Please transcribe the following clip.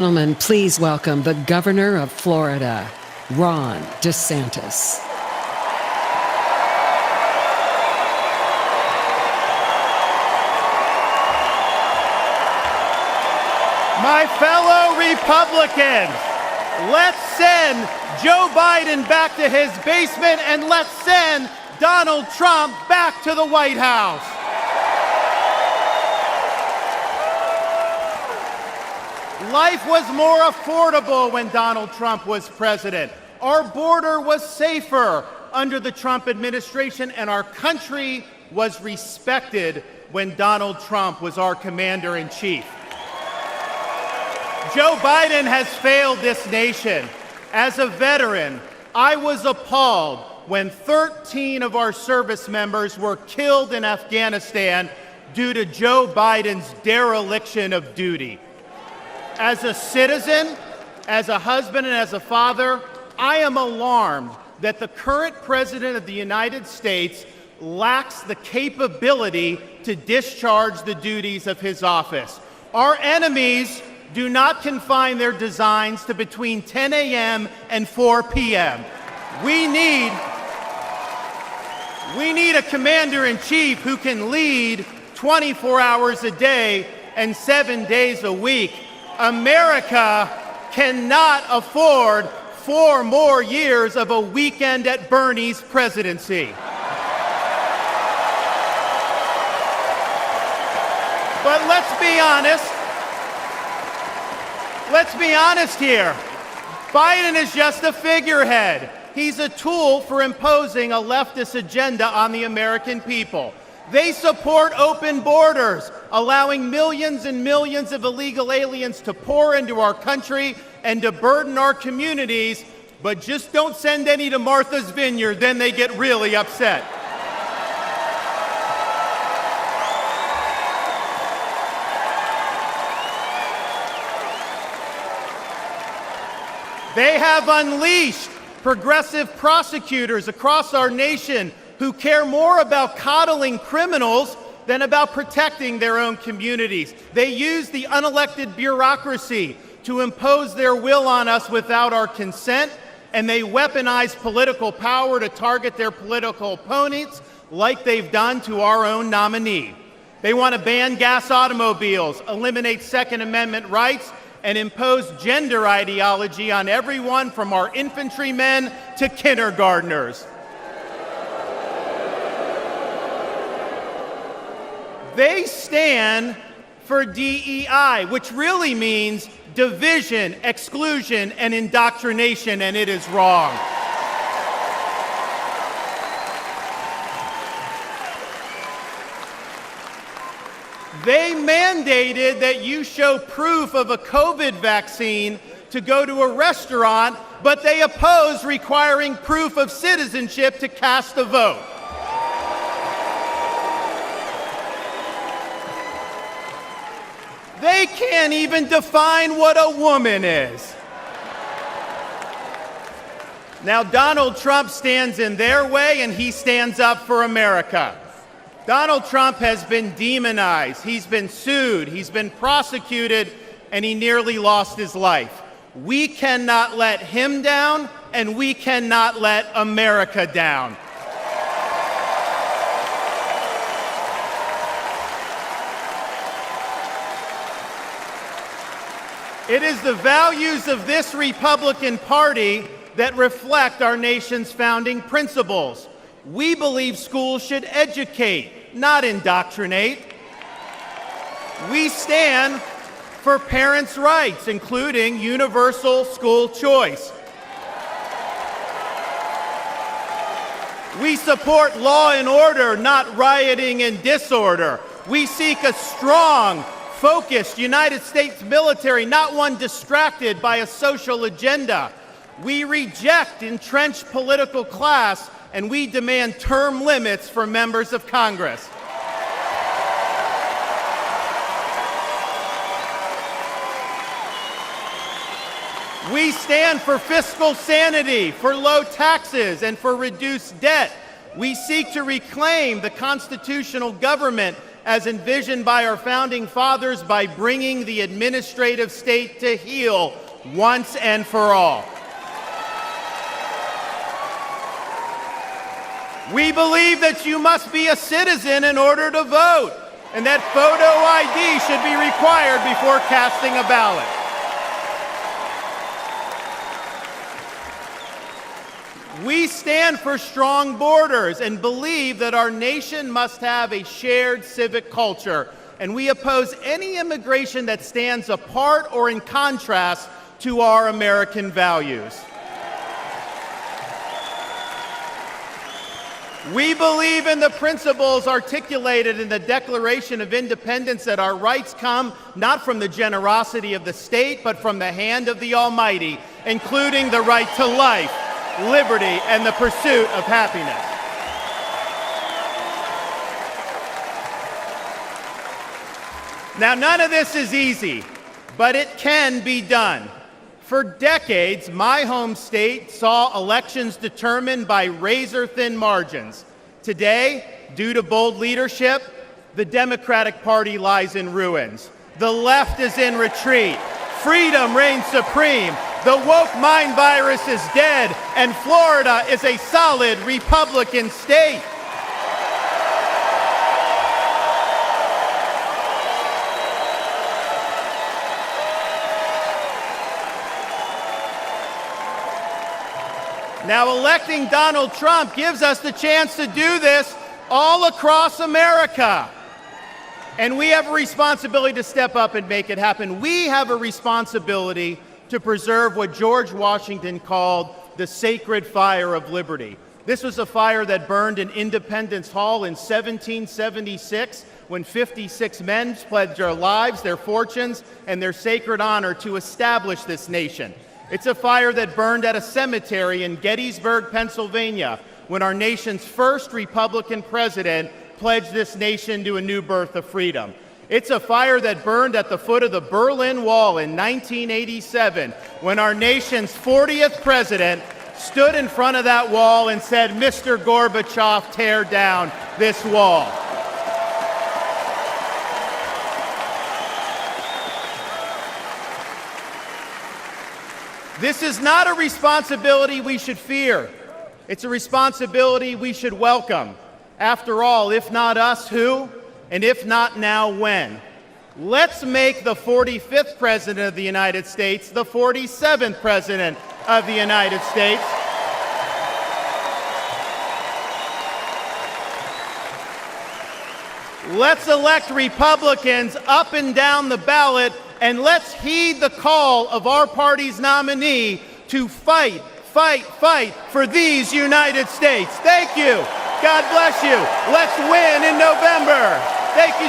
Gentlemen, please welcome the Governor of Florida, Ron DeSantis. My fellow Republicans, let's send Joe Biden back to his basement and let's send Donald Trump back to the White House. Life was more affordable when Donald Trump was president. Our border was safer under the Trump administration, and our country was respected when Donald Trump was our commander-in-chief. Joe Biden has failed this nation. As a veteran, I was appalled when 13 of our service members were killed in Afghanistan due to Joe Biden's dereliction of duty. As a citizen, as a husband, and as a father, I am alarmed that the current president of the United States lacks the capability to discharge the duties of his office. Our enemies do not confine their designs to between 10 a.m. and 4 p.m. We need a commander-in-chief who can lead 24 hours a day and 7 days a week. America cannot afford 4 more years of a weekend at Bernie's presidency. But let's be honest here. Biden is just a figurehead. He's a tool for imposing a leftist agenda on the American people. They support open borders, allowing millions and millions of illegal aliens to pour into our country and to burden our communities, but just don't send any to Martha's Vineyard, then they get really upset. They have unleashed progressive prosecutors across our nation who care more about coddling criminals than about protecting their own communities. They use the unelected bureaucracy to impose their will on us without our consent, and they weaponize political power to target their political opponents like they've done to our own nominee. They want to ban gas automobiles, eliminate Second Amendment rights, and impose gender ideology on everyone from our infantrymen to kindergartners. They stand for DEI, which really means division, exclusion, and indoctrination, and it is wrong. They mandated that you show proof of a COVID vaccine to go to a restaurant, but they oppose requiring proof of citizenship to cast a vote. They can't even define what a woman is. Now, Donald Trump stands in their way, and he stands up for America. Donald Trump has been demonized, he's been sued, he's been prosecuted, and he nearly lost his life. We cannot let him down, and we cannot let America down. It is the values of this Republican Party that reflect our nation's founding principles. We believe schools should educate, not indoctrinate. We stand for parents' rights, including universal school choice. We support law and order, not rioting and disorder. We seek a strong, focused United States military, not one distracted by a social agenda. We reject entrenched political class, and we demand term limits for members of Congress. We stand for fiscal sanity, for low taxes, and for reduced debt. We seek to reclaim the constitutional government as envisioned by our founding fathers by bringing the administrative state to heel once and for all. We believe that you must be a citizen in order to vote, and that photo ID should be required before casting a ballot. We stand for strong borders and believe that our nation must have a shared civic culture, and we oppose any immigration that stands apart or in contrast to our American values. We believe in the principles articulated in the Declaration of Independence that our rights come not from the generosity of the state, but from the hand of the Almighty, including the right to life, liberty, and the pursuit of happiness. Now, none of this is easy, but it can be done. For decades, my home state saw elections determined by razor-thin margins. Today, due to bold leadership, the Democratic Party lies in ruins. The left is in retreat. Freedom reigns supreme. The woke mind virus is dead, and Florida is a solid Republican state. Now, electing Donald Trump gives us the chance to do this all across America. And we have a responsibility to step up and make it happen. We have a responsibility to preserve what George Washington called the sacred fire of liberty. This was a fire that burned in Independence Hall in 1776 when 56 men pledged their lives, their fortunes, and their sacred honor to establish this nation. It's a fire that burned at a cemetery in Gettysburg, Pennsylvania, when our nation's first Republican president pledged this nation to a new birth of freedom. It's a fire that burned at the foot of the Berlin Wall in 1987, when our nation's 40th president stood in front of that wall and said, "Mr. Gorbachev, tear down this wall." This is not a responsibility we should fear. It's a responsibility we should welcome. After all, if not us, who? And if not now, when? Let's make the 45th President of the United States the 47th President of the United States. Let's elect Republicans up and down the ballot, and let's heed the call of our party's nominee to fight, fight, fight for these United States. Thank you. God bless you. Let's win in November. Thank you so